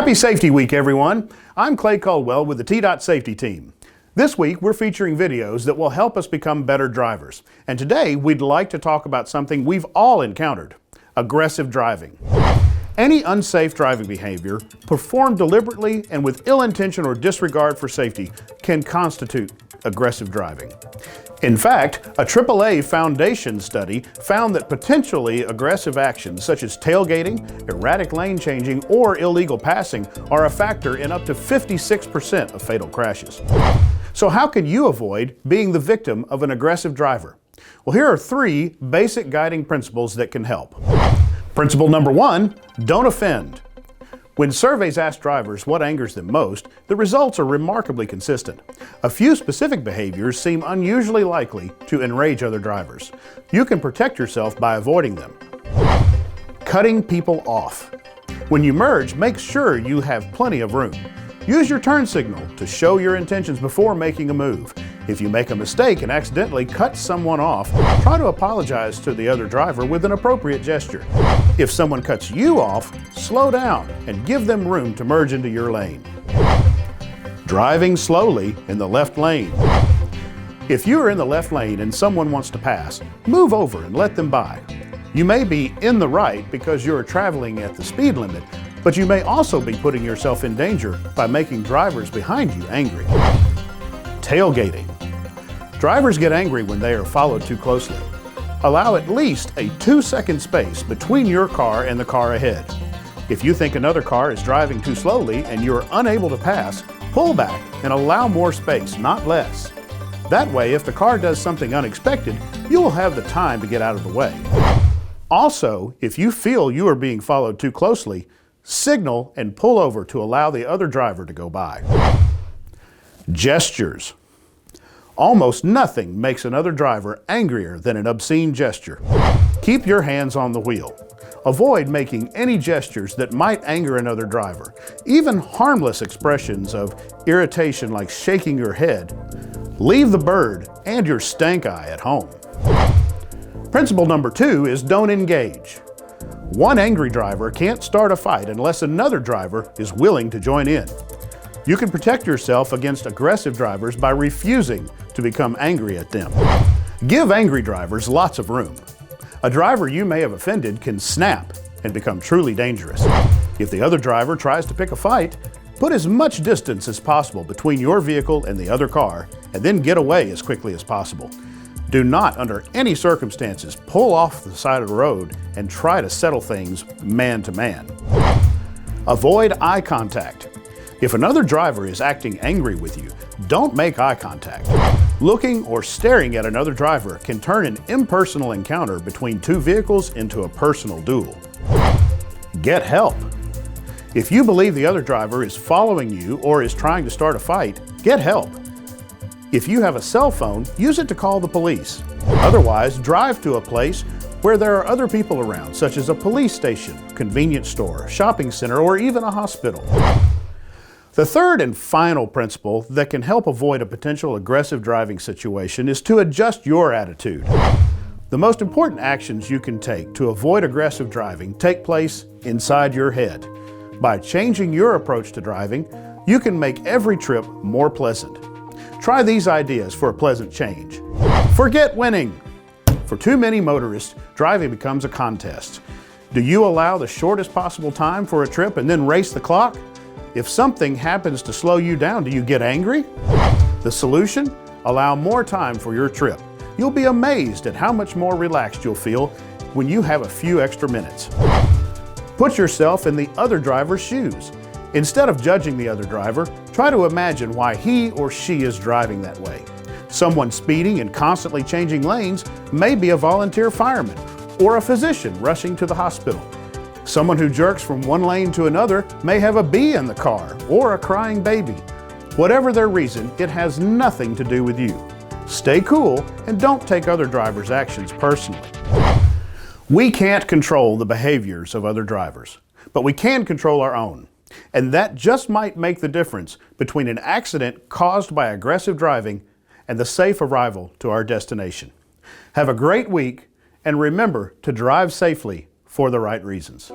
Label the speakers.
Speaker 1: Happy Safety Week, everyone. I'm Clay Culwell with the T-Dot Safety Team. This week, we're featuring videos that will help us become better drivers. And today, we'd like to talk about something we've all encountered: aggressive driving. Any unsafe driving behavior performed deliberately and with ill intention or disregard for safety can constitute aggressive driving. In fact, a AAA Foundation study found that potentially aggressive actions such as tailgating, erratic lane changing, or illegal passing are a factor in up to 56% of fatal crashes. So how can you avoid being the victim of an aggressive driver? Well, here are 3 basic guiding principles that can help. Principle number 1, don't offend. When surveys ask drivers what angers them most, the results are remarkably consistent. A few specific behaviors seem unusually likely to enrage other drivers. You can protect yourself by avoiding them. Cutting people off. When you merge, make sure you have plenty of room. Use your turn signal to show your intentions before making a move. If you make a mistake and accidentally cut someone off, try to apologize to the other driver with an appropriate gesture. If someone cuts you off, slow down and give them room to merge into your lane. Driving slowly in the left lane. If you are in the left lane and someone wants to pass, move over and let them by. You may be in the right because you are traveling at the speed limit, but you may also be putting yourself in danger by making drivers behind you angry. Tailgating. Drivers get angry when they are followed too closely. Allow at least a 2-second space between your car and the car ahead. If you think another car is driving too slowly and you are unable to pass, pull back and allow more space, not less. That way, if the car does something unexpected, you will have the time to get out of the way. Also, if you feel you are being followed too closely, signal and pull over to allow the other driver to go by. Gestures. Almost nothing makes another driver angrier than an obscene gesture. Keep your hands on the wheel. Avoid making any gestures that might anger another driver. Even harmless expressions of irritation like shaking your head. Leave the bird and your stank eye at home. Principle number 2 is don't engage. One angry driver can't start a fight unless another driver is willing to join in. You can protect yourself against aggressive drivers by refusing to become angry at them. Give angry drivers lots of room. A driver you may have offended can snap and become truly dangerous. If the other driver tries to pick a fight, put as much distance as possible between your vehicle and the other car, and then get away as quickly as possible. Do not, under any circumstances, pull off the side of the road and try to settle things man to man. Avoid eye contact. If another driver is acting angry with you, don't make eye contact. Looking or staring at another driver can turn an impersonal encounter between 2 vehicles into a personal duel. Get help. If you believe the other driver is following you or is trying to start a fight, get help. If you have a cell phone, use it to call the police. Otherwise, drive to a place where there are other people around, such as a police station, convenience store, shopping center, or even a hospital. The third and final principle that can help avoid a potential aggressive driving situation is to adjust your attitude. The most important actions you can take to avoid aggressive driving take place inside your head. By changing your approach to driving, you can make every trip more pleasant. Try these ideas for a pleasant change. Forget winning. For too many motorists, driving becomes a contest. Do you allow the shortest possible time for a trip and then race the clock? If something happens to slow you down, do you get angry? The solution? Allow more time for your trip. You'll be amazed at how much more relaxed you'll feel when you have a few extra minutes. Put yourself in the other driver's shoes. Instead of judging the other driver, try to imagine why he or she is driving that way. Someone speeding and constantly changing lanes may be a volunteer fireman or a physician rushing to the hospital. Someone who jerks from one lane to another may have a bee in the car or a crying baby. Whatever their reason, it has nothing to do with you. Stay cool and don't take other drivers' actions personally. We can't control the behaviors of other drivers, but we can control our own. And that just might make the difference between an accident caused by aggressive driving and the safe arrival to our destination. Have a great week, and remember to drive safely for the right reasons.